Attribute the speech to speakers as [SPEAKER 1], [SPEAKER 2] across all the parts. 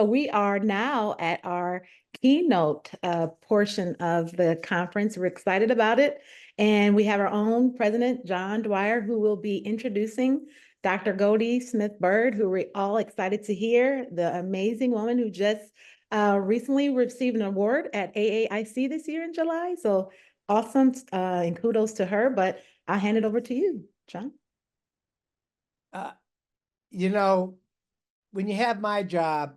[SPEAKER 1] So we are now at our keynote portion of the conference. We're excited about it. And we have our own president, John Dwyer, who will be introducing Dr. Goldie Smith Byrd, who we're all excited to hear, the amazing woman who just recently received an award at AAIC this year in July. So awesome, and kudos to her, but I'll hand it over to you, John.
[SPEAKER 2] You know, when you have my job,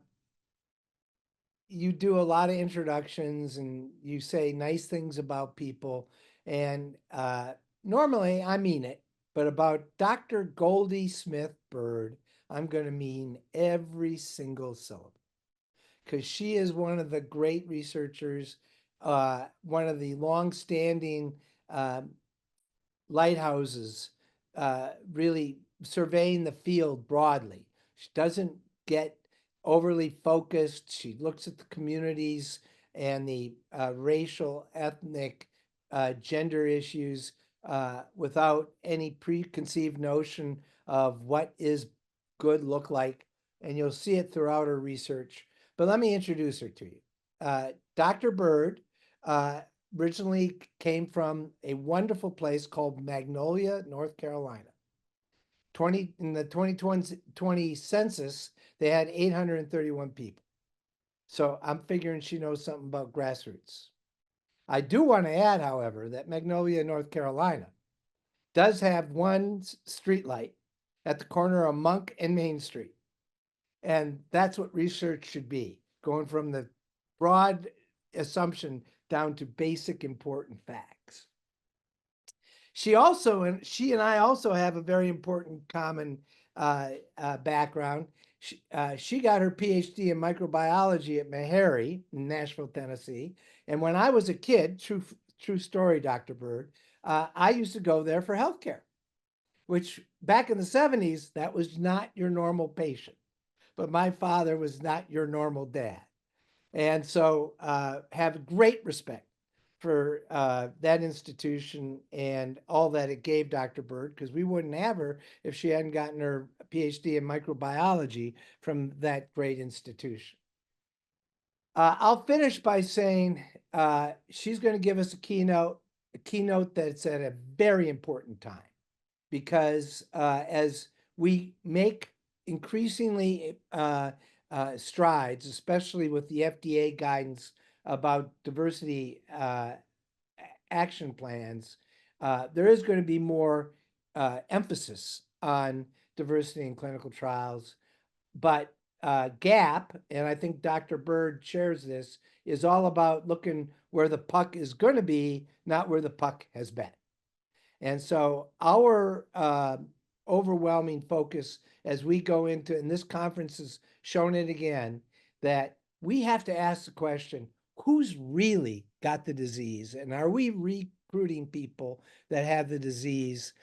[SPEAKER 2] you do a lot of introductions and you say nice things about people. And normally I mean it, but about Dr. Goldie Smith Byrd, I'm going to mean every single syllable, because she is one of the great researchers, one of the long-standing lighthouses, really surveying the field broadly. She doesn't get overly focused. She looks at the communities and the racial, ethnic, gender issues without any preconceived notion of what is good look like. And you'll see it throughout her research. But let me introduce her to you. Dr. Byrd originally came from a wonderful place called Magnolia, North Carolina. In the 2020 census, they had 831 people. So I'm figuring she knows something about grassroots. I do want to add, however, that Magnolia, North Carolina does have one street light at the corner of Monk and Main Street. And that's what research should be, going from the broad assumption down to basic important facts. She and I also have a very important common background. She got her PhD in microbiology at Meharry in Nashville, Tennessee. And when I was a kid, true story, Dr. Byrd, I used to go there for healthcare, which back in the 70s, that was not your normal patient. But my father was not your normal dad. And so have great respect for that institution and all that it gave Dr. Byrd, because we wouldn't have her if she hadn't gotten her PhD in microbiology from that great institution. I'll finish by saying she's going to give us a keynote that's at a very important time, because as we make increasingly strides, especially with the FDA guidance about diversity action plans, there is going to be more emphasis on diversity in clinical trials. But GAP, and I think Dr. Byrd shares this, is all about looking where the puck is going to be, not where the puck has been. And so our overwhelming focus as we go into, and this conference has shown it again, that we have to ask the question, who's really got the disease? And are we recruiting people that have the disease,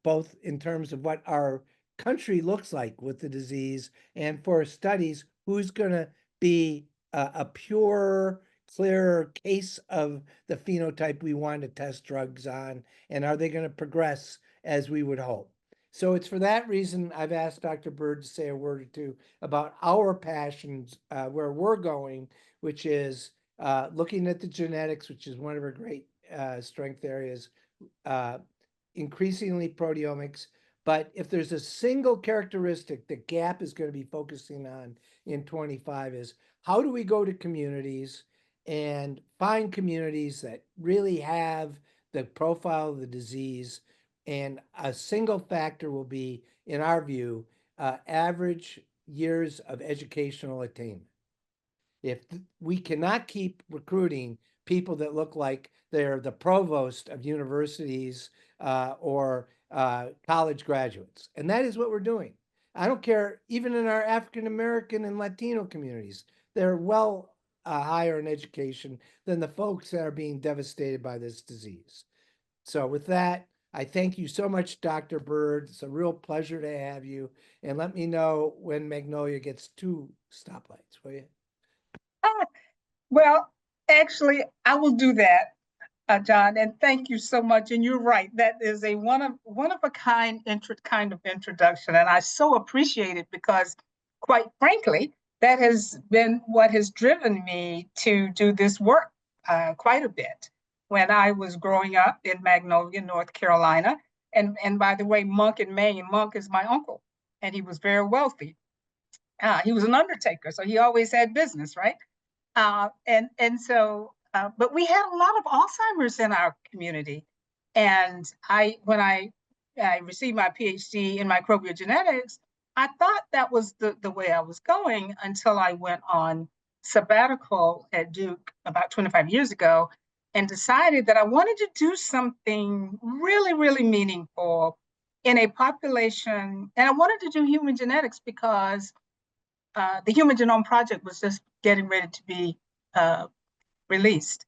[SPEAKER 2] both in terms of what our country looks like with the disease, and for studies, who's going to be a pure, clearer case of the phenotype we want to test drugs on, and are they going to progress as we would hope? So it's for that reason I've asked Dr. Byrd to say a word or two about our passions, where we're going, which is looking at the genetics, which is one of our great strength areas, increasingly proteomics. But if there's a single characteristic that GAP is going to be focusing on in 25 is, how do we go to communities and find communities that really have the profile of the disease? And a single factor will be, in our view, average years of educational attainment. If we cannot keep recruiting people that look like they're the provost of universities or college graduates, and that is what we're doing. I don't care, even in our African-American and Latino communities, they're well higher in education than the folks that are being devastated by this disease. So with that, I thank you so much, Dr. Byrd. It's a real pleasure to have you. And let me know when Magnolia gets 2 stoplights, will you?
[SPEAKER 3] Well, actually, I will do that, John. And thank you so much. And you're right, that is a one of a kind of introduction, and I so appreciate it, because, quite frankly, that has been what has driven me to do this work quite a bit. When I was growing up in Magnolia, North Carolina, and by the way, Monk in Maine, Monk is my uncle, and he was very wealthy. He was an undertaker, so he always had business, right? But we had a lot of Alzheimer's in our community. And when I received my PhD in microbial genetics, I thought that was the way I was going until I went on sabbatical at Duke about 25 years ago and decided that I wanted to do something really, really meaningful in a population. And I wanted to do human genetics because the Human Genome Project was just getting ready to be released.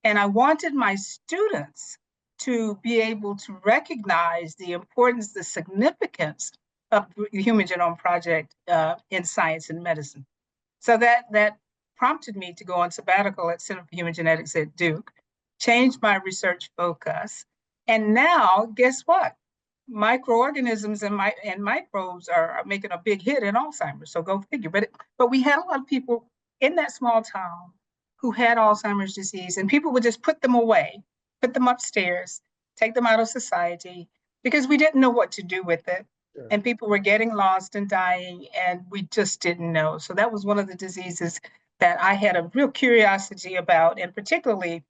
[SPEAKER 3] And I wanted my students to be able to recognize the importance, the significance of the Human Genome Project in science and medicine. So that prompted me to go on sabbatical at Center for Human Genetics at Duke, change my research focus. And now, guess what? Microorganisms and microbes are making a big hit in Alzheimer's. So go figure. But we had a lot of people in that small town who had Alzheimer's disease, and people would just put them away, put them upstairs, take them out of society because we didn't know what to do with it. Sure. And people were getting lost and dying, and we just didn't know. So that was one of the diseases that I had a real curiosity about, and particularly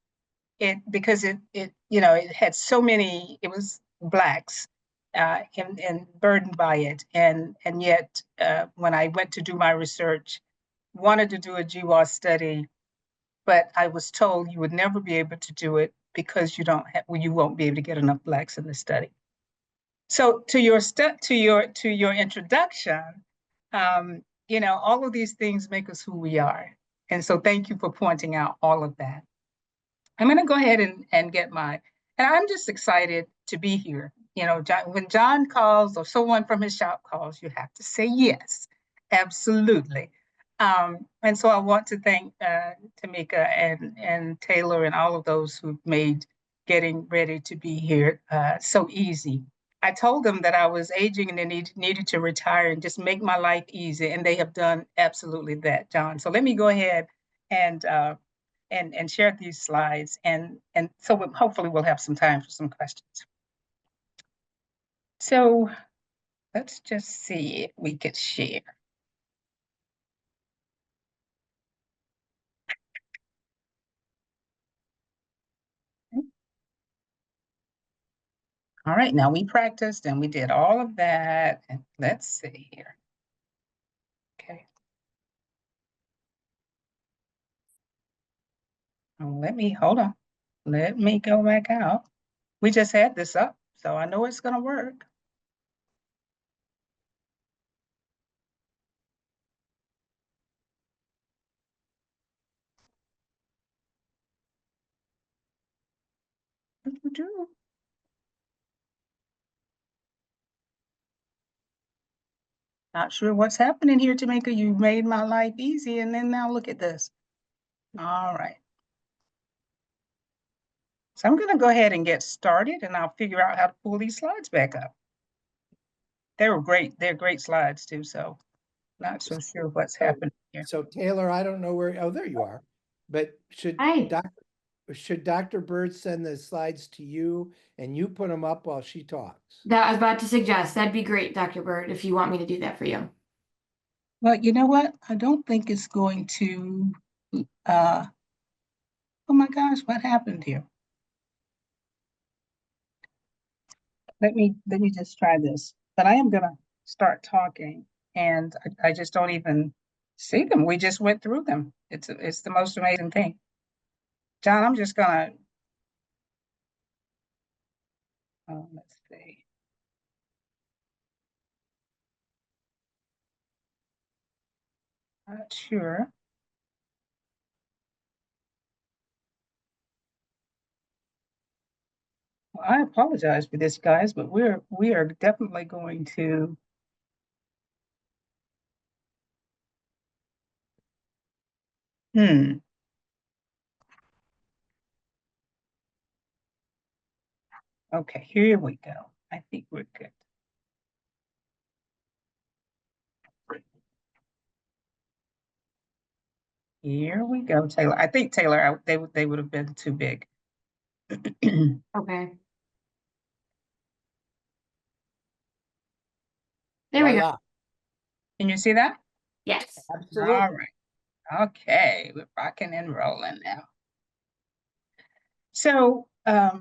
[SPEAKER 3] because it had so many, it was Blacks and burdened by it. And yet, when I went to do my research, wanted to do a GWAS study, but I was told you would never be able to do it because you won't be able to get enough Blacks in the study. So to your introduction, all of these things make us who we are. And so thank you for pointing out all of that. I'm going to go ahead and and I'm just excited to be here. When John calls or someone from his shop calls, you have to say yes, absolutely. And so I want to thank Tamika and Taylor and all of those who've made getting ready to be here so easy. I told them that I was aging and they needed to retire and just make my life easy, and they have done absolutely that, John. So let me go ahead and share these slides, and so hopefully we'll have some time for some questions. So let's just see if we could share. All right, now we practiced and we did all of that. And let's see here. Okay. Hold on. Let me go back out. We just had this up, so I know it's gonna work. Not sure what's happening here, Tamika. You made my life easy, and then now look at this. All right. So I'm gonna go ahead and get started, and I'll figure out how to pull these slides back up. They were great. They're great slides too, so not so sure what's happening here.
[SPEAKER 2] So Taylor, I don't know where, oh, there you are. But should Dr. Byrd send the slides to you and you put them up while she talks?
[SPEAKER 4] That I was about to suggest. That'd be great, Dr. Byrd, if you want me to do that for you.
[SPEAKER 3] Well, you know what? I don't think it's going to, oh my gosh, what happened here? Let me just try this. But I am gonna start talking, and I just don't even see them. We just went through them. It's the most amazing thing. John, I'm just gonna, let's see. Not sure. Well, I apologize for this, guys, but we are definitely going to. Okay, here we go. I think we're good. Here we go, Taylor. I think Taylor, they would have been too big.
[SPEAKER 4] Okay. There we go.
[SPEAKER 2] Voila.
[SPEAKER 3] Can you see that?
[SPEAKER 4] Yes.
[SPEAKER 2] Absolutely.
[SPEAKER 3] All right. Okay, we're rocking and rolling now. So let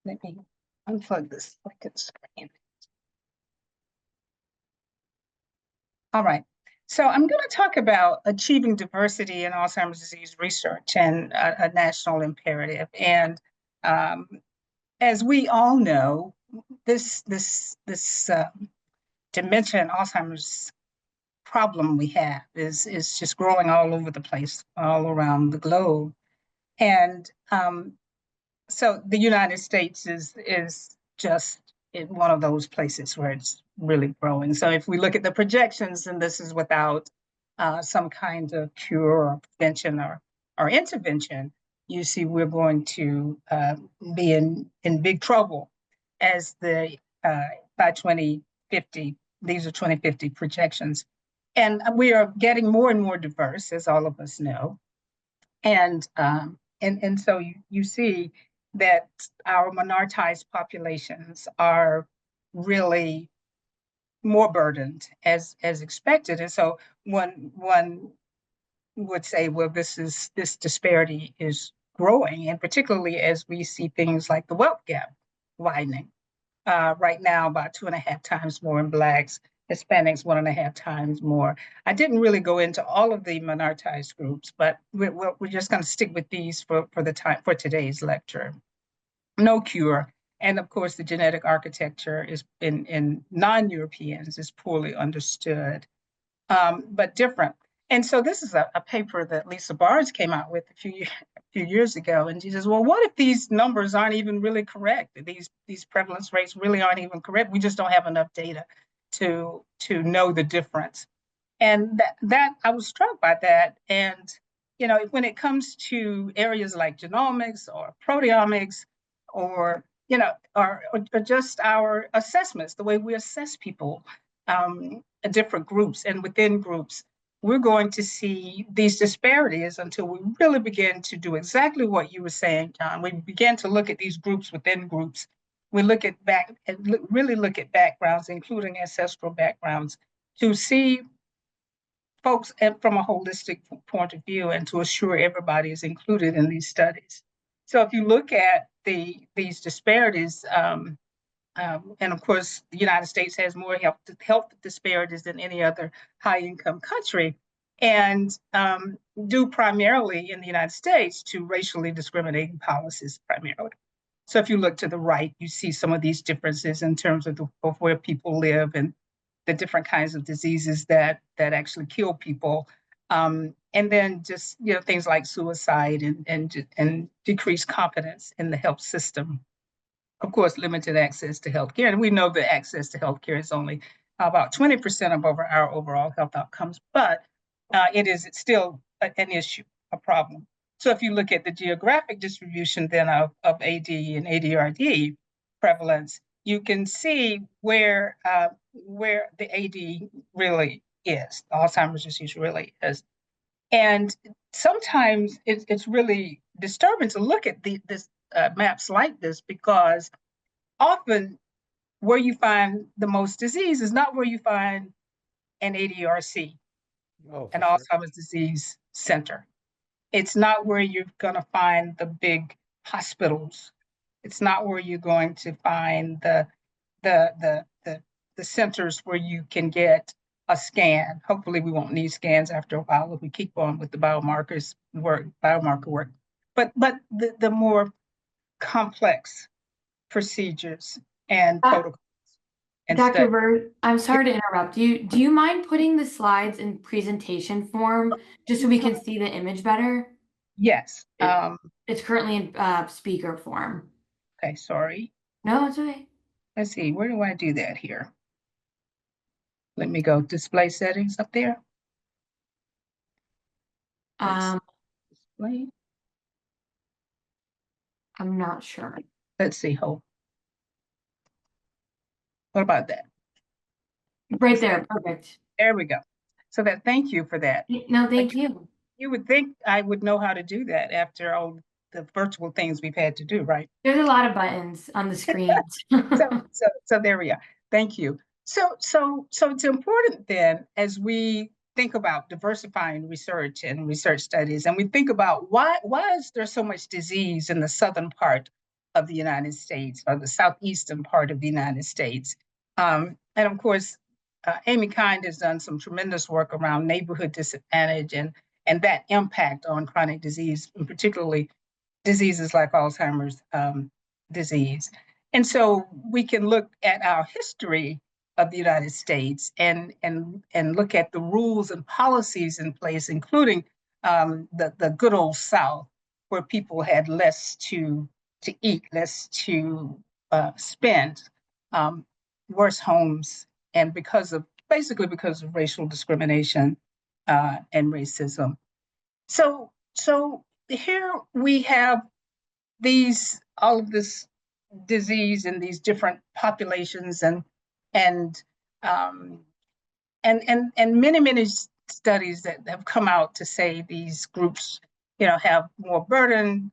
[SPEAKER 3] me unplug this second screen. All right. So I'm going to talk about achieving diversity in Alzheimer's disease research and a national imperative. And as we all know, this dementia and Alzheimer's problem we have is just growing all over the place, all around the globe. And so the United States is just in one of those places where it's really growing. So if we look at the projections, and this is without some kind of cure or prevention or intervention, you see we're going to be in big trouble as the by 2050. These are 2050 projections. And we are getting more and more diverse, as all of us know. And so you see that our minoritized populations are really more burdened as expected. And so one would say, well, this disparity is growing, and particularly as we see things like the wealth gap widening. Right now, about 2.5 times more in Blacks, Hispanics 1.5 times more. I didn't really go into all of the minoritized groups, but we're just going to stick with these for today's lecture. No cure, and of course, the genetic architecture is in non-Europeans is poorly understood, but different. And so this is a paper that Lisa Barnes came out with a few years ago, and she says, well, what if these numbers aren't even really correct? These prevalence rates really aren't even correct. We just don't have enough data to know the difference. And that I was struck by that. And when it comes to areas like genomics or proteomics, or or just our assessments, the way we assess people, different groups and within groups, we're going to see these disparities until we really begin to do exactly what you were saying, John. We begin to look at these groups within groups. We look at really look at backgrounds, including ancestral backgrounds, to see folks from a holistic point of view and to assure everybody is included in these studies. So if you look at these disparities, and of course, the United States has more health disparities than any other high-income country, and due primarily in the United States to racially discriminating policies primarily. So if you look to the right, you see some of these differences in terms of where people live and the different kinds of diseases that actually kill people. And then just things like suicide and decreased confidence in the health system. Of course, limited access to healthcare. And we know that access to healthcare is only about 20% of our overall health outcomes, but it's still an issue, a problem. So if you look at the geographic distribution then of AD and ADRD prevalence, you can see where the AD really is, the Alzheimer's disease really is. And sometimes it's really disturbing to look at this maps like this, because often where you find the most disease is not where you find an ADRC, an Alzheimer's disease center. It's not where you're going to find the big hospitals. It's not where you're going to find the centers where you can get a scan. Hopefully we won't need scans after a while if we keep on with the biomarker work. But the more complex procedures and protocols. And
[SPEAKER 4] Dr. Byrd, I'm sorry to interrupt you. Do you mind putting the slides in presentation form just so we can see the image better?
[SPEAKER 3] Yes.
[SPEAKER 4] It's currently in speaker form.
[SPEAKER 3] Okay, sorry.
[SPEAKER 4] No, it's okay.
[SPEAKER 3] Let's see, where do I do that here? Let me go display settings up there. Display.
[SPEAKER 4] I'm not sure.
[SPEAKER 3] Let's see, hold. What about that?
[SPEAKER 4] Right there, perfect.
[SPEAKER 3] There we go. So that, thank you for that.
[SPEAKER 4] No, thank you.
[SPEAKER 3] You would think I would know how to do that after all the virtual things we've had to do, right?
[SPEAKER 4] There's a lot of buttons on the screen.
[SPEAKER 3] So there we are. Thank you. So it's important then, as we think about diversifying research and research studies, and we think about why is there so much disease in the southern part of the United States, or the southeastern part of the United States? And of course, Amy Kind has done some tremendous work around neighborhood disadvantage and that impact on chronic disease, and particularly diseases like Alzheimer's disease. And so we can look at our history of the United States and look at the rules and policies in place, including the good old South, where people had less to eat, less to spend, worse homes, and basically because of racial discrimination and racism. So here we have all of this disease in these different populations, and many studies that have come out to say these groups, have more burden,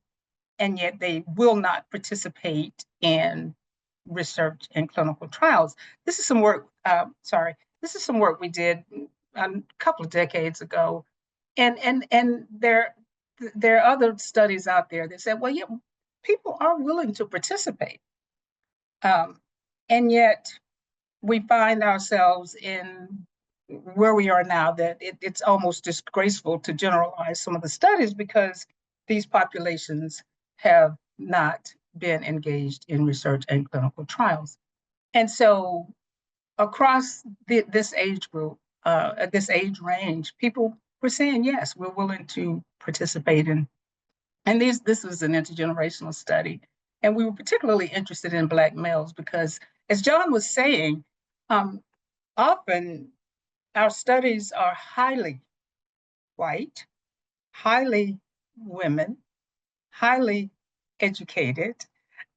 [SPEAKER 3] and yet they will not participate in research and clinical trials. This is some work. This is some work we did a couple of decades ago, and there are other studies out there that said, well, yeah, people are willing to participate. And yet we find ourselves in where we are now, that it's almost disgraceful to generalize some of the studies, because these populations have not been engaged in research and clinical trials. And so across this age group, this age range, people were saying, yes, we're willing to participate in. And this was an intergenerational study. And we were particularly interested in Black males because, as John was saying, often our studies are highly white, highly women, highly educated,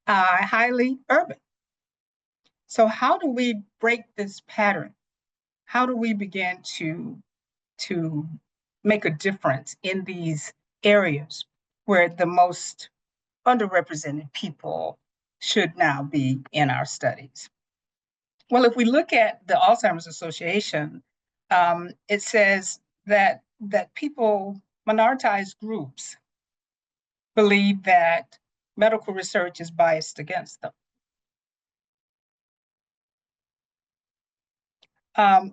[SPEAKER 3] highly urban. So how do we break this pattern? How do we begin to make a difference in these areas where the most underrepresented people should now be in our studies? Well, if we look at the Alzheimer's Association, it says that people, minoritized groups, believe that medical research is biased against them.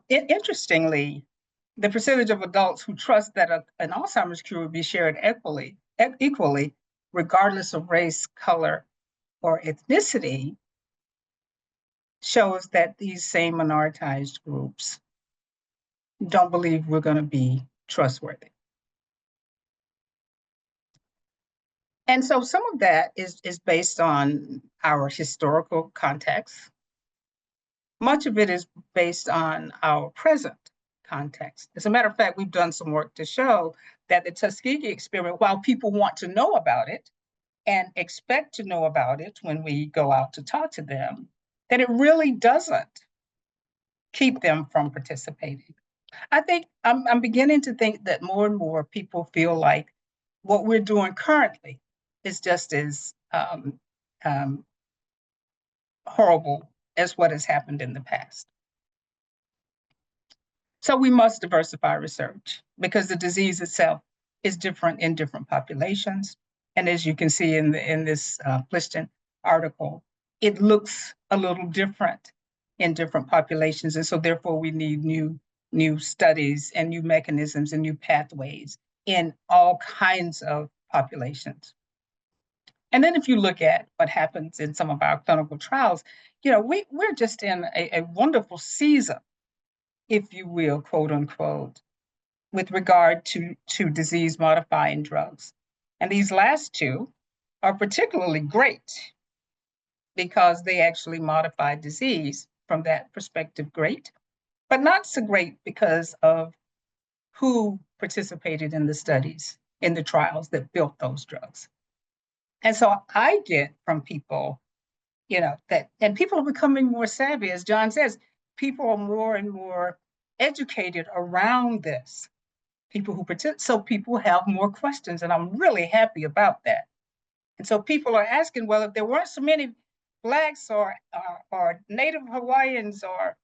[SPEAKER 3] Interestingly, the percentage of adults who trust that an Alzheimer's cure will be shared equally, regardless of race, color, or ethnicity, shows that these same minoritized groups don't believe we're going to be trustworthy. And so some of that is based on our historical context. Much of it is based on our present context. As a matter of fact, we've done some work to show that the Tuskegee experiment, while people want to know about it and expect to know about it when we go out to talk to them, that it really doesn't keep them from participating. I think I'm beginning to think that more and more people feel like what we're doing currently is just as horrible as what has happened in the past. So we must diversify research, because the disease itself is different in different populations. And as you can see in this Plichten article, it looks a little different in different populations. And so therefore we need new studies and new mechanisms and new pathways in all kinds of populations. And then if you look at what happens in some of our clinical trials, we're just in a wonderful season, if you will, quote unquote, with regard to disease modifying drugs. And these last two are particularly great because they actually modify disease from that perspective, great, but not so great because of who participated in the studies, in the trials that built those drugs. And so I get from people, and people are becoming more savvy. As John says, people are more and more educated around this, people who participate, so people have more questions, and I'm really happy about that. And so people are asking, well, if there weren't so many Blacks or Native Hawaiians or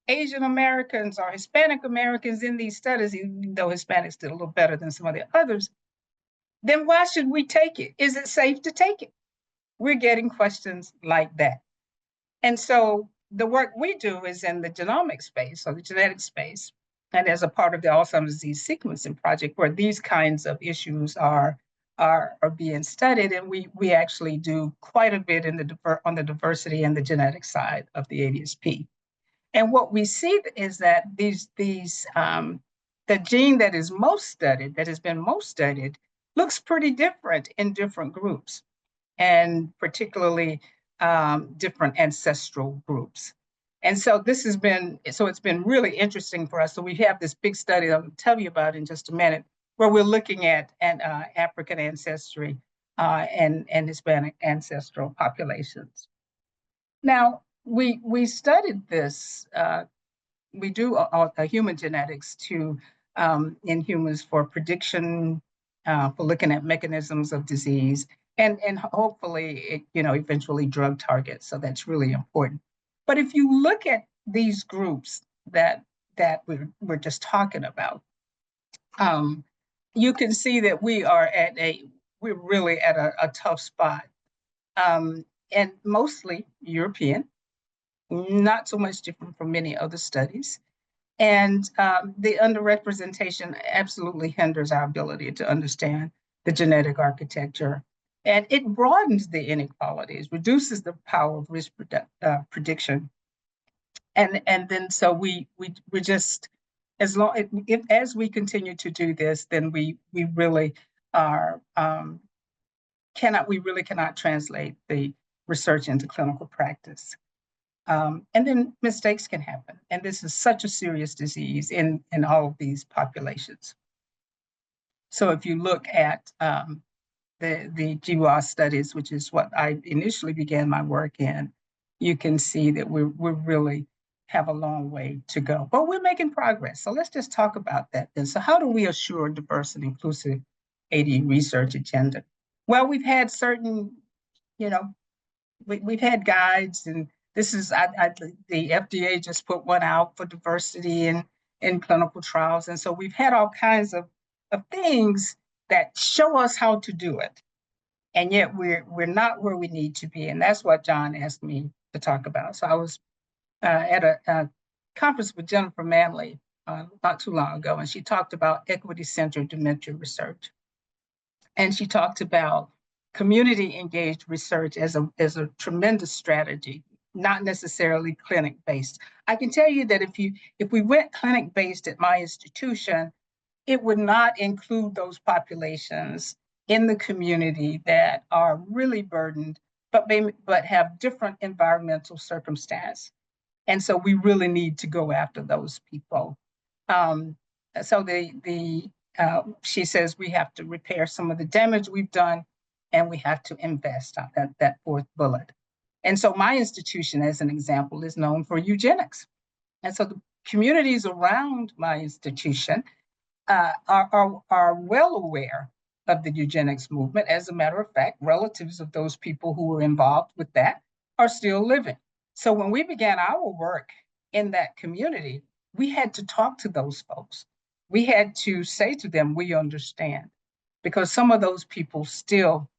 [SPEAKER 3] Asian Americans or Hispanic Americans in these studies, even though Hispanics did a little better than some of the others, then why should we take it? Is it safe to take it? We're getting questions like that. And so the work we do is in the genomic space or the genetic space, and as a part of the Alzheimer's disease sequencing project, where these kinds of issues are being studied, and we actually do quite a bit on the diversity and the genetic side of the ADSP. And what we see is that the gene that is most studied, that has been most studied, looks pretty different in different groups, and particularly different ancestral groups. And so it's been really interesting for us. So we have this big study I'll tell you about in just a minute, where we're looking at African ancestry and Hispanic ancestral populations. Now, we studied this. We do a human genetics in humans for prediction, for looking at mechanisms of disease, and hopefully, eventually drug targets. So that's really important. But if you look at these groups that we're just talking about, you can see that we're really at a tough spot, and mostly European, not so much different from many other studies. And the underrepresentation absolutely hinders our ability to understand the genetic architecture. And it broadens the inequalities, reduces the power of risk prediction. And then so we just, as we continue to do this, then we really are, cannot translate the research into clinical practice. And then mistakes can happen. And this is such a serious disease in all of these populations. So if you look at the GWAS studies, which is what I initially began my work in, you can see that we really have a long way to go. But we're making progress. So let's just talk about that then. So how do we assure diverse and inclusive AD research agenda? Well, we've had certain, we've had guides, and this is, the FDA just put one out for diversity in clinical trials. And so we've had all kinds of things that show us how to do it. And yet we're not where we need to be. And that's what John asked me to talk about. So I was at a conference with Jennifer Manley not too long ago, and she talked about equity-centered dementia research. And she talked about community-engaged research as a tremendous strategy, not necessarily clinic-based. I can tell you that if we went clinic-based at my institution, it would not include those populations in the community that are really burdened, but have different environmental circumstance. And so we really need to go after those people. So she says we have to repair some of the damage we've done, and we have to invest on that fourth bullet. And so my institution, as an example, is known for eugenics. And so the communities around my institution are well aware of the eugenics movement. As a matter of fact, relatives of those people who were involved with that are still living. So when we began our work in that community, we had to talk to those folks. We had to say to them, we understand, because some of those people still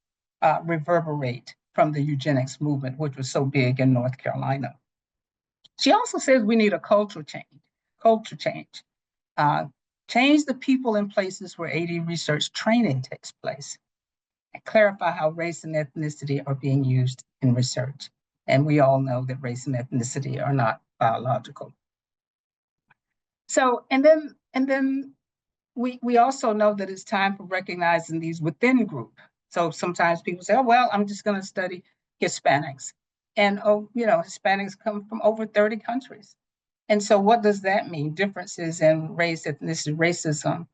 [SPEAKER 3] reverberate from the eugenics movement, which was so big in North Carolina. She also says we need a culture change. Change the people and places where AD research training takes place, and clarify how race and ethnicity are being used in research. And we all know that race and ethnicity are not biological. So, and then we also know that it's time for recognizing these within group. So sometimes people say, oh, well, I'm just going to study Hispanics. And, Hispanics come from over 30 countries. And so what does that mean? Differences in race, ethnicity, racism,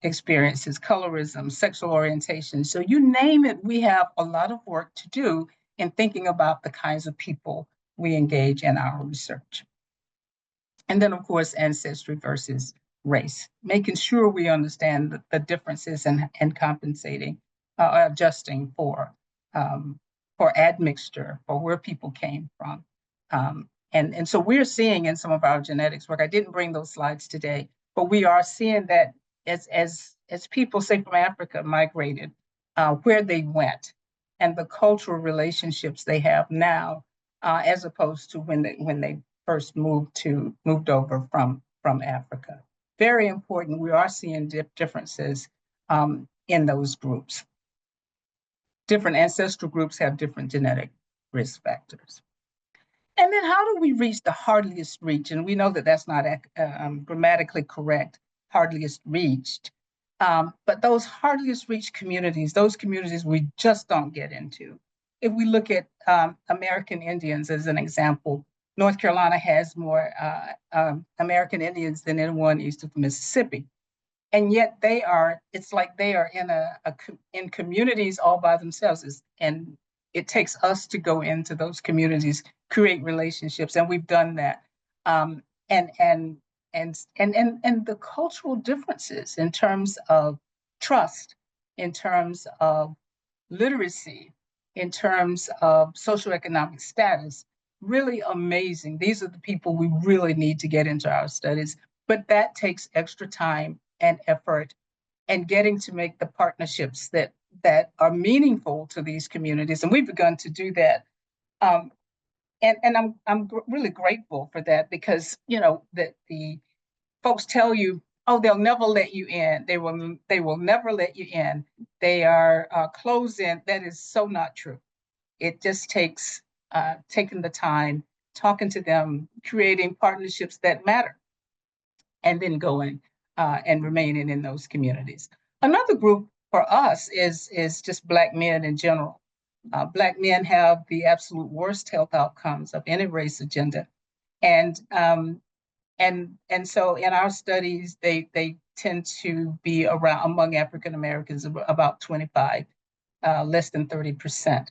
[SPEAKER 3] experiences, colorism, sexual orientation. So you name it, we have a lot of work to do in thinking about the kinds of people we engage in our research. And then, of course, ancestry versus race, making sure we understand the differences and compensating, adjusting for admixture, for where people came from. And so we're seeing in some of our genetics work, I didn't bring those slides today, but we are seeing that as people, say, from Africa migrated, where they went and the cultural relationships they have now, as opposed to when they first moved over from Africa. Very important. We are seeing differences in those groups. Different ancestral groups have different genetic risk factors. And then how do we reach the hardest reach? And we know that that's not grammatically correct, hardest reached. But those hardest reached communities, those communities we just don't get into. If we look at American Indians as an example, North Carolina has more American Indians than anyone east of Mississippi. And yet it's like they are in communities all by themselves. And it takes us to go into those communities, create relationships, and we've done that. And the cultural differences in terms of trust, in terms of literacy, in terms of socioeconomic status, really amazing. These are the people we really need to get into our studies, but that takes extra time and effort and getting to make the partnerships that are meaningful to these communities. And we've begun to do that. And I'm really grateful for that, because, you know, that the folks tell you, oh, they'll never let you in. They will never let you in. They are closed in. That is so not true. It just takes taking the time, talking to them, creating partnerships that matter, and then going and remaining in those communities. Another group for us is just Black men in general. Black men have the absolute worst health outcomes of any race agenda. And so in our studies, they tend to be around, among African Americans, about 25, less than 30%.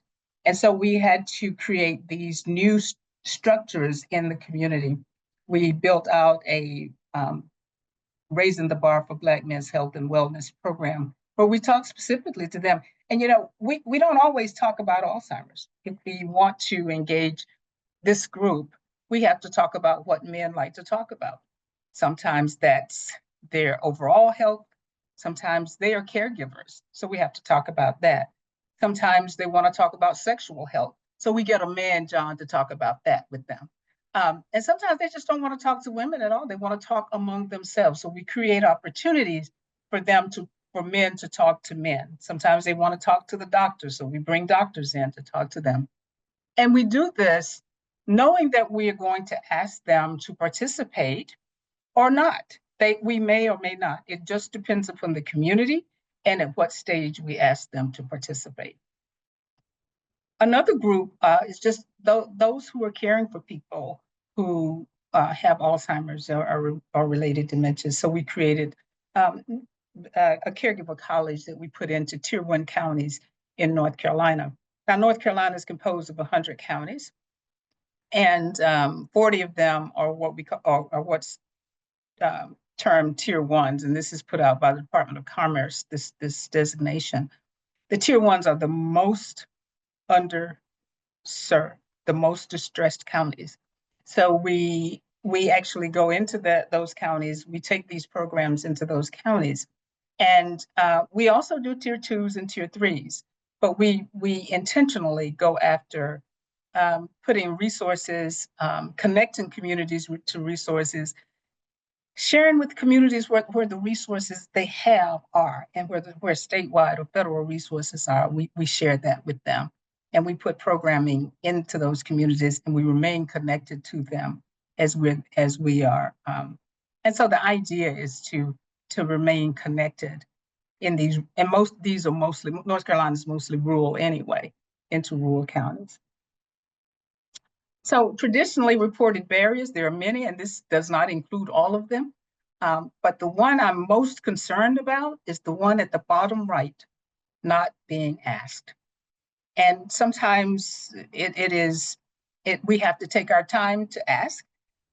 [SPEAKER 3] And so we had to create these new structures in the community. We built out a Raising the Bar for Black Men's Health and Wellness program, where we talk specifically to them. And, you know, we don't always talk about Alzheimer's. If we want to engage this group, we have to talk about what men like to talk about. Sometimes that's their overall health. Sometimes they are caregivers, so we have to talk about that. Sometimes they want to talk about sexual health, so we get a man, John, to talk about that with them. And sometimes they just don't want to talk to women at all. They want to talk among themselves. So we create opportunities for men to talk to men. Sometimes they want to talk to the doctors, so we bring doctors in to talk to them. And we do this knowing that we are going to ask them to participate or not. We may or may not. It just depends upon the community and at what stage we ask them to participate. Another group is just those who are caring for people who have Alzheimer's or related dementias. So we created a caregiver college that we put into Tier 1 counties in North Carolina. Now, North Carolina is composed of 100 counties, and 40 of them are what we call, are what's termed Tier 1s, and this is put out by the Department of Commerce, this designation. The Tier 1s are the most underserved, the most distressed counties. So we actually go into those counties. We take these programs into those counties, and we also do Tier 2s and Tier 3s. But we intentionally go after putting resources, connecting communities to resources, sharing with communities where the resources they have are, and where statewide or federal resources are. We share that with them. And we put programming into those communities, and we remain connected to them as we are. And so the idea is to remain connected in these, and these are mostly, North Carolina is mostly rural anyway, into rural counties. So traditionally reported barriers, there are many, and this does not include all of them. But the one I'm most concerned about is the one at the bottom right, not being asked. And sometimes we have to take our time to ask.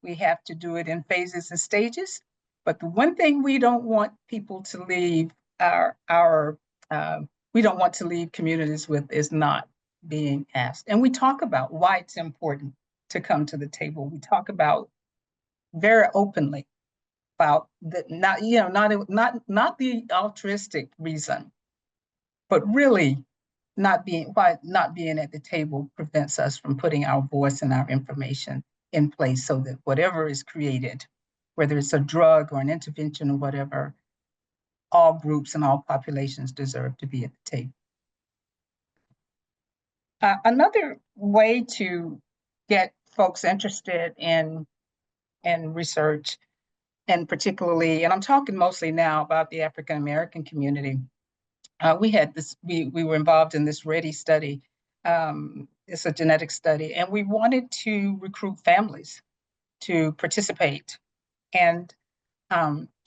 [SPEAKER 3] We have to do it in phases and stages. But the one thing we don't want people to leave we don't want to leave communities with is not being asked. And we talk about why it's important to come to the table. We talk about very openly about the not the altruistic reason, but really why not being at the table prevents us from putting our voice and our information in place so that whatever is created, whether it's a drug or an intervention or whatever, all groups and all populations deserve to be at the table. Another way to get folks interested in research, and particularly, and I'm talking mostly now about the African American community, we were involved in this READY study. It's a genetic study, and we wanted to recruit families to participate. And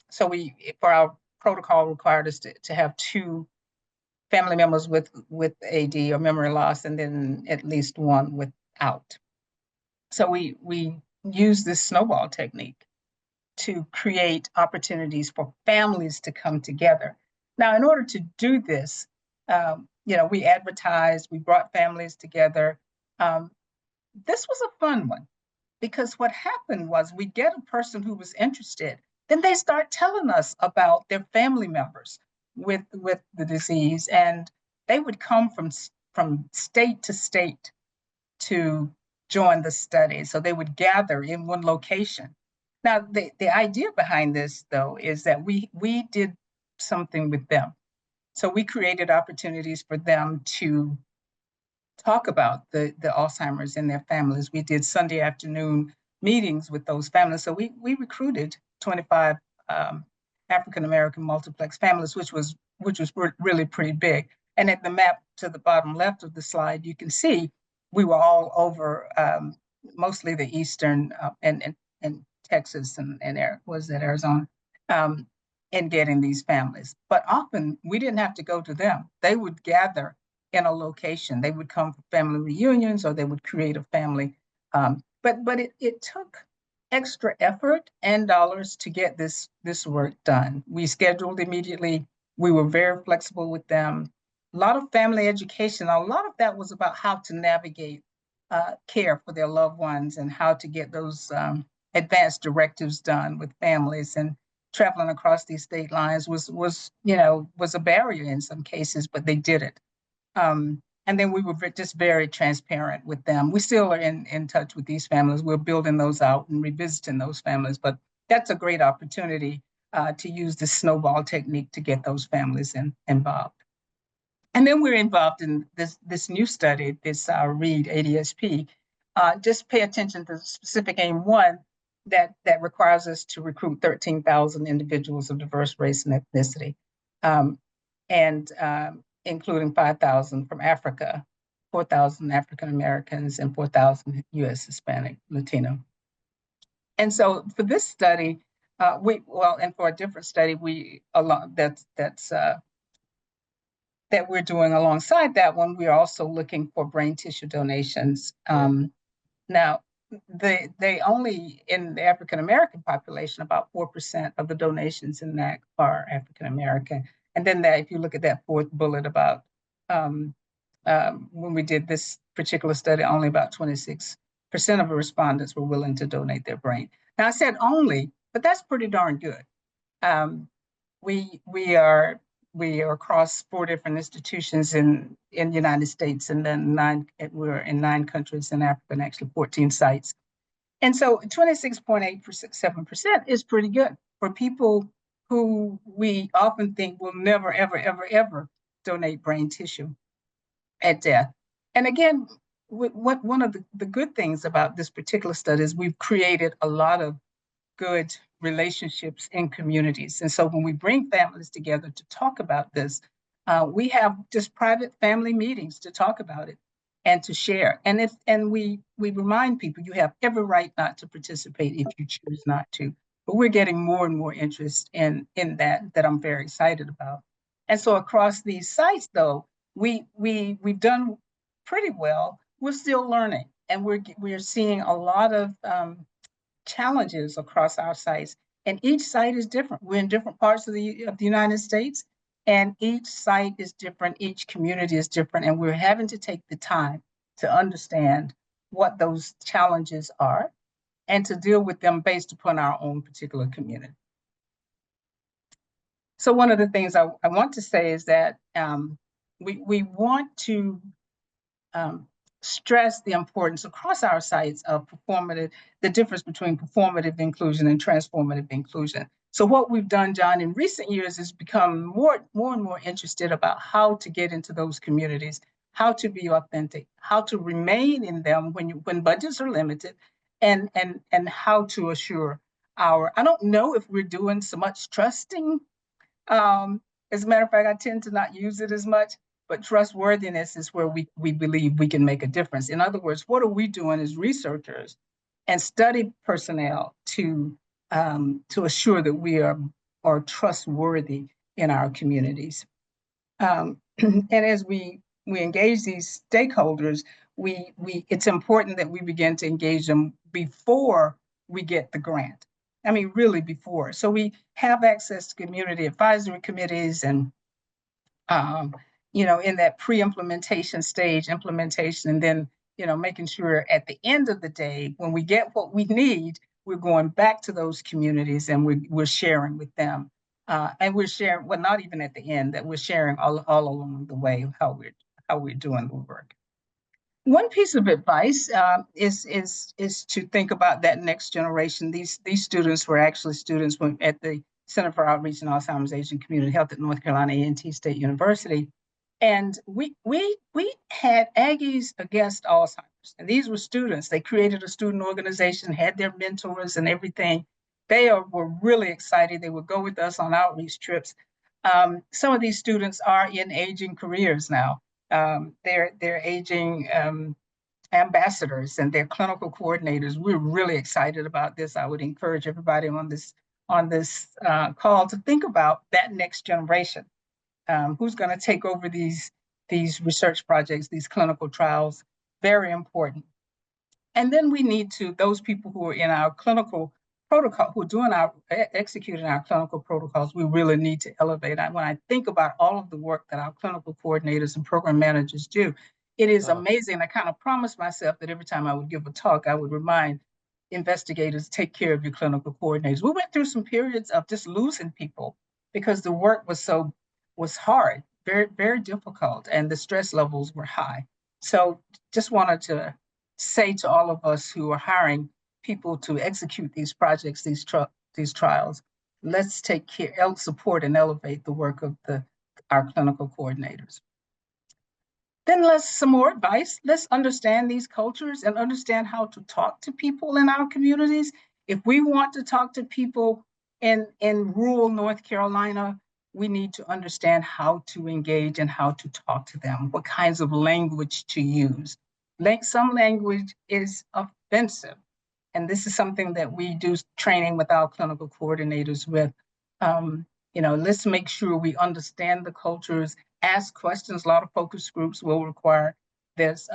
[SPEAKER 3] so for our protocol required us to have 2 family members with AD or memory loss, and then at least one without. So we use this snowball technique to create opportunities for families to come together. Now, in order to do this, we advertised, we brought families together. This was a fun one, because what happened was we get a person who was interested, then they start telling us about their family members with the disease, and they would come from state to state to join the study. So they would gather in one location. Now, the idea behind this, though, is that we did something with them. So we created opportunities for them to talk about the Alzheimer's in their families. We did Sunday afternoon meetings with those families. So we recruited 25 African-American multiplex families, which was really pretty big. And at the map to the bottom left of the slide, you can see we were all over mostly the Eastern and Texas and Arizona, in getting these families. But often we didn't have to go to them. They would gather in a location. They would come for family reunions, or they would create a family. But it took extra effort and dollars to get this work done. We scheduled immediately. We were very flexible with them. A lot of family education. A lot of that was about how to navigate care for their loved ones and how to get those advanced directives done with families. And traveling across these state lines was a barrier in some cases, but they did it. And then we were just very transparent with them. We still are in touch with these families. We're building those out and revisiting those families, but that's a great opportunity to use the snowball technique to get those families involved. And then we're involved in this new study, this READ ADSP. Just pay attention to specific aim 1 that requires us to recruit 13,000 individuals of diverse race and ethnicity, including 5,000 from Africa, 4,000 African Americans, and 4,000 U.S. Hispanic Latino. And so for this study, and for a different study, that we're doing alongside that one, we're also looking for brain tissue donations. Now, they only, in the African American population, about 4% of the donations in that are African American. And then if you look at that 4th bullet about when we did this particular study, only about 26% of the respondents were willing to donate their brain. Now, I said only, but that's pretty darn good. We are across 4 different institutions in the United States, and then we're in 9 countries in Africa, and actually 14 sites. And so 26.87% is pretty good for people who we often think will never, ever, ever, ever donate brain tissue at death. And again, one of the good things about this particular study is we've created a lot of good relationships in communities. And so when we bring families together to talk about this, we have just private family meetings to talk about it and to share. And we remind people, you have every right not to participate if you choose not to. But we're getting more and more interest in that I'm very excited about. And so across these sites, though, we've done pretty well. We're still learning, and we're seeing a lot of challenges across our sites, and each site is different. We're in different parts of the United States, and each site is different, each community is different, and we're having to take the time to understand what those challenges are and to deal with them based upon our own particular community. So one of the things I want to say is that we want to stress the importance across our sites of the difference between performative inclusion and transformative inclusion. So what we've done, John, in recent years is become more and more interested about how to get into those communities, how to be authentic, how to remain in them when budgets are limited, and how to assure I don't know if we're doing so much trusting. As a matter of fact, I tend to not use it as much, but trustworthiness is where we believe we can make a difference. In other words, what are we doing as researchers and study personnel to assure that we are trustworthy in our communities? And as we engage these stakeholders, it's important that we begin to engage them before we get the grant. I mean, really before. So we have access to community advisory committees and, in that pre-implementation stage, implementation, and then, making sure at the end of the day, when we get what we need, we're going back to those communities and we're sharing with them. And we're sharing, well, not even at the end, that we're sharing all along the way how we're doing the work. One piece of advice is to think about that next generation. These students were actually students at the Center for Outreach and Alzheimer's Age and Community Health at North Carolina A&T State University, and we had Aggies Against Alzheimer's, and these were students. They created a student organization, had their mentors and everything. They were really excited. They would go with us on outreach trips. Some of these students are in aging careers now. They're aging ambassadors and they're clinical coordinators. We're really excited about this. I would encourage everybody on this call to think about that next generation. Who's going to take over these research projects, these clinical trials? Very important. And then we need those people who are in our clinical protocol, who are executing our clinical protocols, we really need to elevate. When I think about all of the work that our clinical coordinators and program managers do, it is amazing. I kind of promised myself that every time I would give a talk, I would remind investigators, take care of your clinical coordinators. We went through some periods of just losing people because the work was hard, very, very difficult, and the stress levels were high. So just wanted to say to all of us who are hiring people to execute these projects, these trials, let's take care, support and elevate the work of our clinical coordinators. Then some more advice. Let's understand these cultures and understand how to talk to people in our communities. If we want to talk to people in rural North Carolina, we need to understand how to engage and how to talk to them, what kinds of language to use. Some language is offensive. And this is something that we do training with our clinical coordinators with. Let's make sure we understand the cultures, ask questions. A lot of focus groups will require this,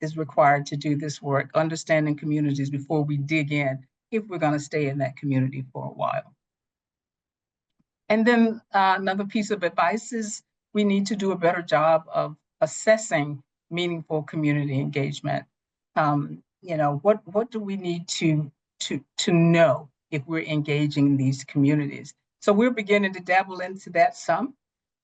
[SPEAKER 3] is required to do this work, understanding communities before we dig in, if we're going to stay in that community for a while. And then another piece of advice is we need to do a better job of assessing meaningful community engagement. What do we need to know if we're engaging in these communities? So we're beginning to dabble into that some.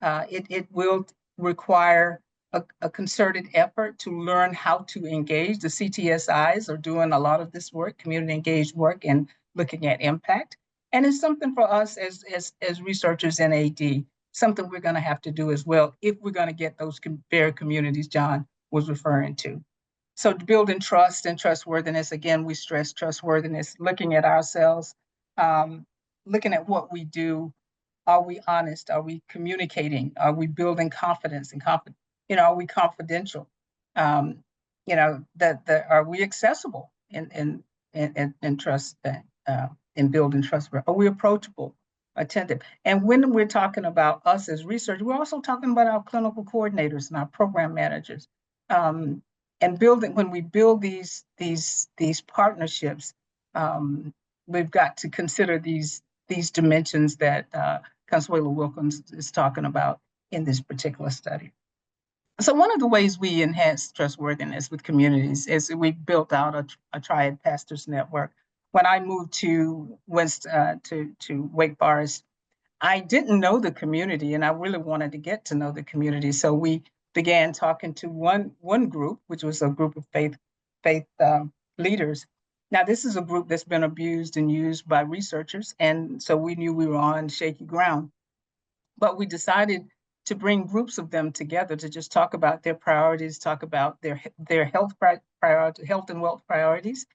[SPEAKER 3] It will require a concerted effort to learn how to engage. The CTSIs are doing a lot of this work, community engaged work, and looking at impact. And it's something for us as researchers in AD, something we're going to have to do as well if we're going to get those very communities John was referring to. So building trust and trustworthiness, again, we stress trustworthiness, looking at ourselves, looking at what we do. Are we honest? Are we communicating? Are we building confidence and are we confidential? Are we accessible in trust in building trust? Are we approachable, attentive? And when we're talking about us as researchers, we're also talking about our clinical coordinators and our program managers. And when we build these partnerships, we've got to consider these dimensions that Consuelo Wilkins is talking about in this particular study. So one of the ways we enhance trustworthiness with communities is we built out a triad pastors network. When I moved to Wake Forest, I didn't know the community, and I really wanted to get to know the community. So we began talking to one group, which was a group of faith leaders. Now, this is a group that's been abused and used by researchers, and so we knew we were on shaky ground. But we decided to bring groups of them together to just talk about their priorities, talk about their health and wealth priorities,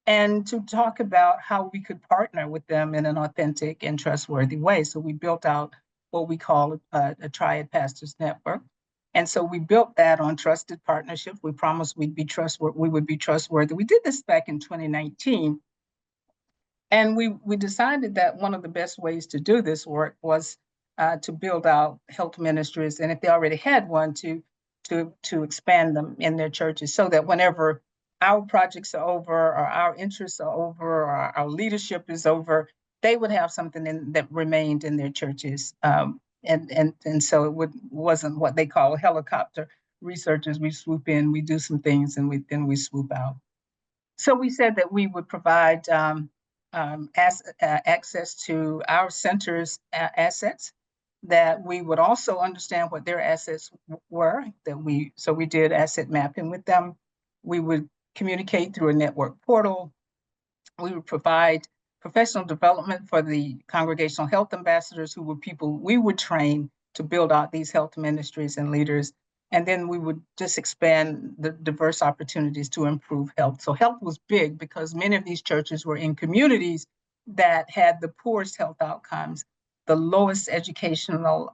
[SPEAKER 3] and to talk about how we could partner with them in an authentic and trustworthy way. So we built out what we call a Triad Pastors Network. And so we built that on trusted partnership. We promised we would be trustworthy. We did this back in 2019. And we decided that one of the best ways to do this work was to build out health ministries, and if they already had one, to expand them in their churches, so that whenever our projects are over, or our interests are over, or our leadership is over, they would have something that remained in their churches. And so it wasn't what they call helicopter researchers. We swoop in, we do some things, and then we swoop out. So we said that we would provide access to our center's assets, that we would also understand what their assets were, so we did asset mapping with them. We would communicate through a network portal. We would provide professional development for the congregational health ambassadors, who were people we would train to build out these health ministries and leaders. And then we would just expand the diverse opportunities to improve health. So health was big because many of these churches were in communities that had the poorest health outcomes, the lowest educational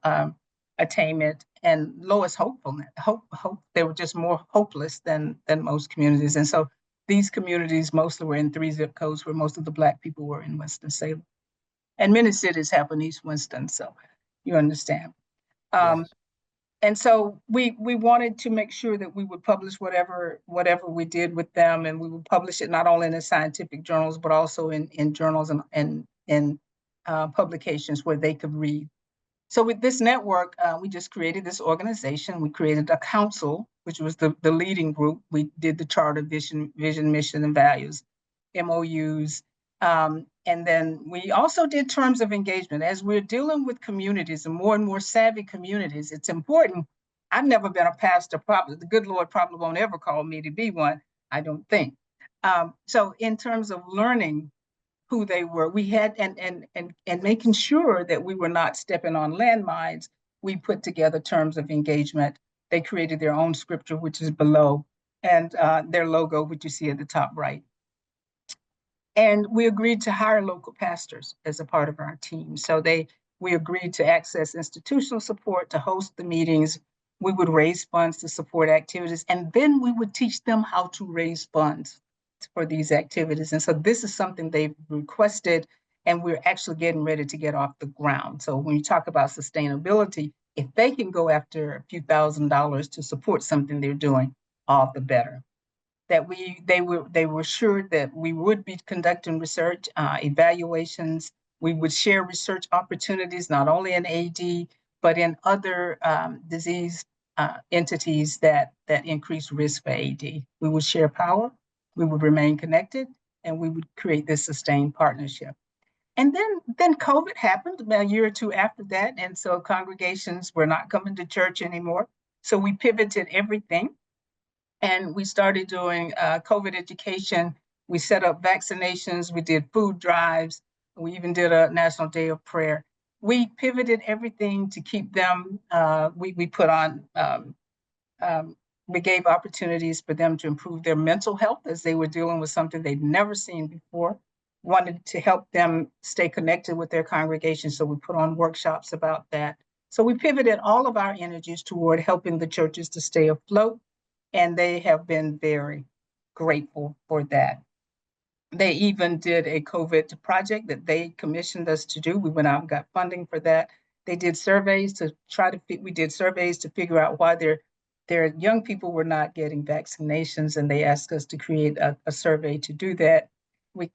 [SPEAKER 3] attainment, and lowest hopefulness. They were just more hopeless than most communities. And so these communities mostly were in 3 zip codes, where most of the Black people were in Winston-Salem. And many cities have an East Winston, so you understand.
[SPEAKER 2] Yes.
[SPEAKER 3] And so we wanted to make sure that we would publish whatever we did with them, and we would publish it not only in the scientific journals, but also in journals and in publications where they could read. So with this network, we just created this organization. We created a council, which was the leading group. We did the charter, vision, mission, and values, MOUs. And then we also did terms of engagement. As we're dealing with communities, and more savvy communities, it's important. I've never been a pastor. Probably the good Lord probably won't ever call me to be one, I don't think. So in terms of learning who they were, we had, and making sure that we were not stepping on landmines, we put together terms of engagement. They created their own scripture, which is below, and their logo, which you see at the top right. And we agreed to hire local pastors as a part of our team. So we agreed to access institutional support, to host the meetings. We would raise funds to support activities, and then we would teach them how to raise funds for these activities. And so this is something they've requested, and we're actually getting ready to get off the ground. So when you talk about sustainability, if they can go after a few $1,000s to support something they're doing, all the better. That they were assured that we would be conducting research, evaluations. We would share research opportunities, not only in AD, but in other disease entities that increase risk for AD. We would share power, we would remain connected, and we would create this sustained partnership. And then COVID happened about a year or two after that, and so congregations were not coming to church anymore. So we pivoted everything. And we started doing COVID education. We set up vaccinations. We did food drives. We even did a National Day of Prayer. We pivoted everything to keep them. We put on, we gave opportunities for them to improve their mental health as they were dealing with something they'd never seen before. Wanted to help them stay connected with their congregation. So we put on workshops about that. So we pivoted all of our energies toward helping the churches to stay afloat. And they have been very grateful for that. They even did a COVID project that they commissioned us to do. We went out and got funding for that. They did surveys we did surveys to figure out why their young people were not getting vaccinations, and they asked us to create a survey to do that.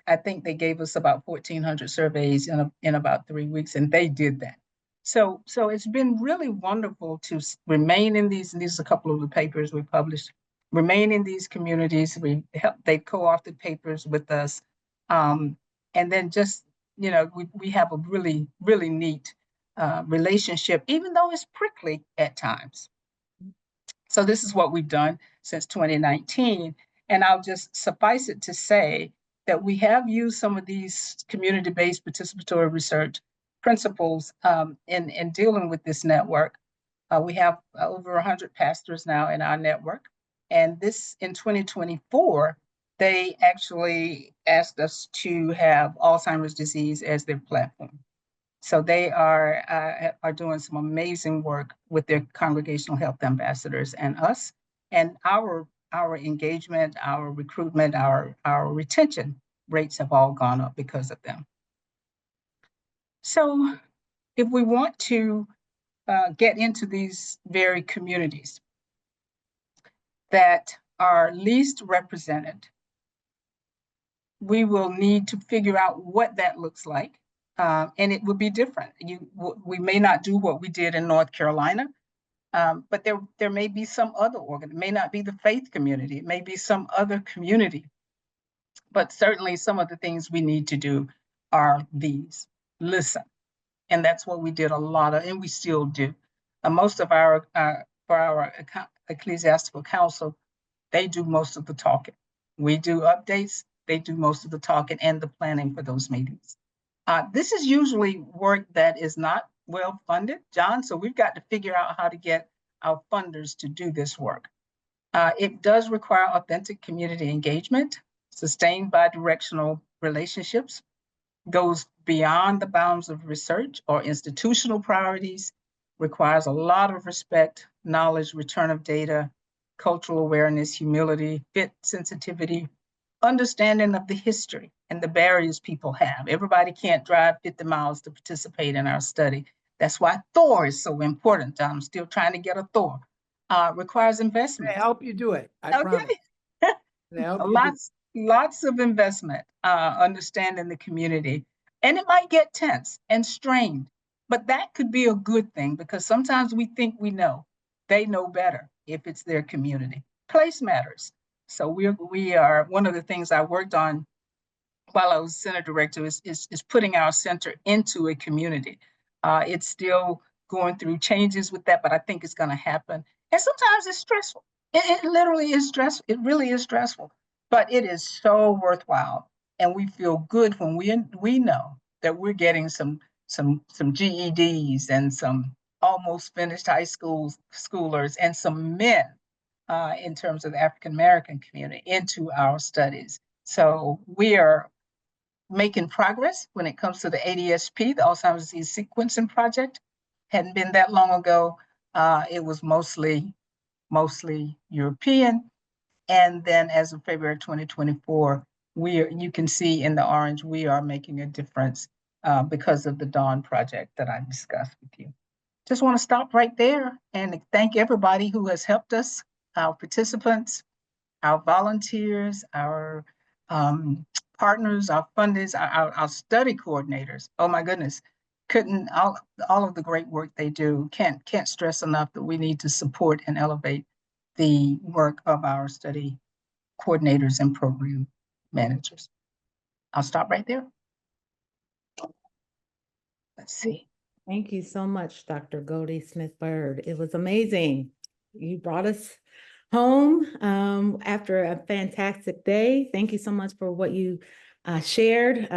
[SPEAKER 3] I think they gave us about 1,400 surveys in about 3 weeks, and they did that. So it's been really wonderful to remain in these, and these are a couple of the papers we published, remain in these communities. They co-authored papers with us. And then just, we have a really, really neat relationship, even though it's prickly at times. So this is what we've done since 2019. And I'll just suffice it to say that we have used some of these community-based participatory research principles in dealing with this network. We have over 100 pastors now in our network. And this, in 2024, they actually asked us to have Alzheimer's disease as their platform. So they are doing some amazing work with their congregational health ambassadors and us, and our engagement, our recruitment, our retention rates have all gone up because of them. So if we want to get into these very communities that are least represented, we will need to figure out what that looks like. And it will be different. We may not do what we did in North Carolina, but there may be some other organ. It may not be the faith community. It may be some other community. But certainly some of the things we need to do are these. Listen. And that's what we did a lot of, and we still do. Most of for our ecclesiastical council, they do most of the talking. We do updates. They do most of the talking and the planning for those meetings. This is usually work that is not well funded, John, so we've got to figure out how to get our funders to do this work. It does require authentic community engagement, sustained bi-directional relationships, goes beyond the bounds of research or institutional priorities, requires a lot of respect, knowledge, return of data, cultural awareness, humility, fit sensitivity, understanding of the history and the barriers people have. Everybody can't drive 50 miles to participate in our study. That's why Thor is so important. I'm still trying to get a Thor. Requires investment.
[SPEAKER 2] I help you do it. I promise.
[SPEAKER 3] Lots of investment, understanding the community. And it might get tense and strained, but that could be a good thing because sometimes we think we know. They know better if it's their community. Place matters. So we are, one of the things I worked on while I was center director is putting our center into a community. It's still going through changes with that, but I think it's going to happen. And sometimes it's stressful. It literally is stressful. It really is stressful, but it is so worthwhile. And we feel good when we know that we're getting some GEDs and some almost finished high schoolers and some men in terms of the African-American community into our studies. So we are making progress when it comes to the ADSP, the Alzheimer's Disease Sequencing Project. Hadn't been that long ago. It was mostly European. And then as of February 2024, you can see in the orange, we are making a difference because of the Dawn project that I discussed with you. Just want to stop right there and thank everybody who has helped us, our participants, our volunteers, our partners, our funders, our study coordinators. Oh my goodness, all of the great work they do. Can't stress enough that we need to support and elevate the work of our study coordinators and program managers. I'll stop right there. Let's see.
[SPEAKER 1] Thank you so much, Dr. Goldie Smith Byrd. It was amazing. You brought us home after a fantastic day. Thank you so much for what you shared.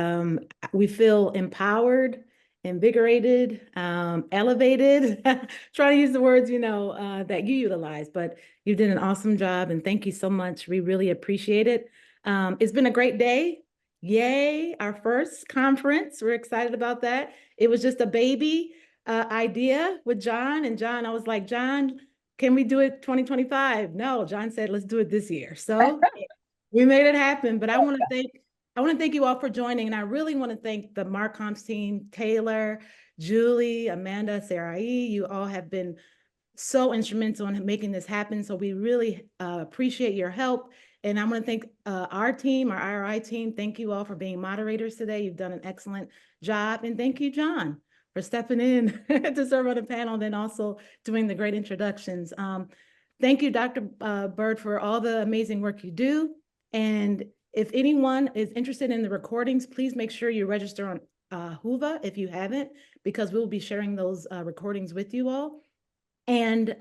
[SPEAKER 1] We feel empowered, invigorated, elevated. Try to use the words, that you utilize, but you did an awesome job and thank you so much. We really appreciate it. It's been a great day. Yay, our first conference. We're excited about that. It was just a baby idea with John, and John, I was like, John, can we do it 2025? No, John said, let's do it this year. So we made it happen, but I want to thank you all for joining. And I really want to thank the Marcoms team, Taylor, Julie, Amanda, Sarah E. You all have been so instrumental in making this happen. So we really appreciate your help. And I want to thank our team, our IRI team. Thank you all for being moderators today. You've done an excellent job. And thank you, John, for stepping in to serve on the panel, and then also doing the great introductions. Thank you, Dr. Byrd, for all the amazing work you do. And if anyone is interested in the recordings, please make sure you register on Whova if you haven't, because we'll be sharing those recordings with you all. And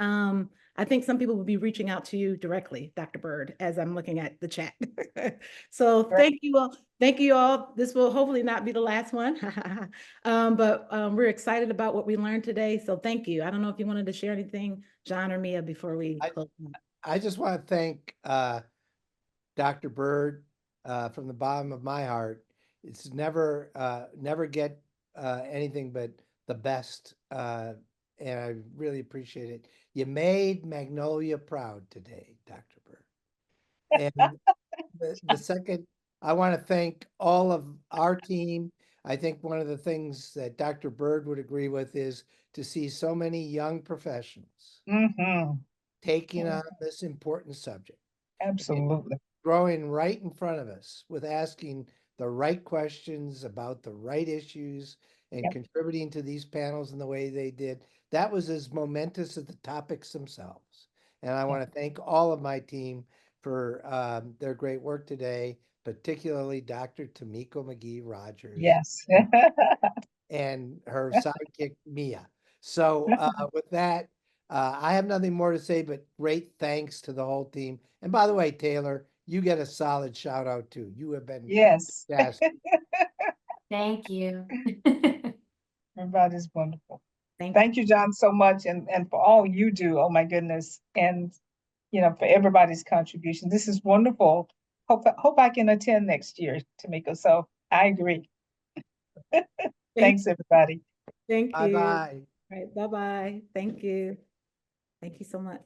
[SPEAKER 1] I think some people will be reaching out to you directly, Dr. Byrd, as I'm looking at the chat. So thank you all. Thank you all. This will hopefully not be the last one, but we're excited about what we learned today. So thank you. I don't know if you wanted to share anything, John or Mia, before we close.
[SPEAKER 2] I just want to thank Dr. Byrd from the bottom of my heart. It's never get anything but the best, and I really appreciate it. You made Magnolia proud today, Dr. Byrd. And the second, I want to thank all of our team. I think one of the things that Dr. Byrd would agree with is to see so many young professionals taking on this important subject.
[SPEAKER 3] Absolutely.
[SPEAKER 2] Growing right in front of us with asking the right questions about the right issues and contributing to these panels in the way they did. That was as momentous as the topics themselves. And I want to thank all of my team for their great work today, particularly Dr. Tamiko McGee-Rogers.
[SPEAKER 3] Yes.
[SPEAKER 2] And her sidekick, Mia. So with that, I have nothing more to say, but great thanks to the whole team. And by the way, Taylor, you get a solid shout out too. You have been
[SPEAKER 3] Yes.
[SPEAKER 2] fantastic.
[SPEAKER 4] Thank you.
[SPEAKER 3] Everybody's wonderful.
[SPEAKER 1] Thank
[SPEAKER 3] Thank you, John, so much, and for all you do. Oh my goodness. And for everybody's contribution. This is wonderful. Hope I can attend next year, Tamiko. So I agree. Thanks, everybody.
[SPEAKER 1] Thank you.
[SPEAKER 2] Bye-bye.
[SPEAKER 1] All right, bye-bye. Thank you. Thank you so much.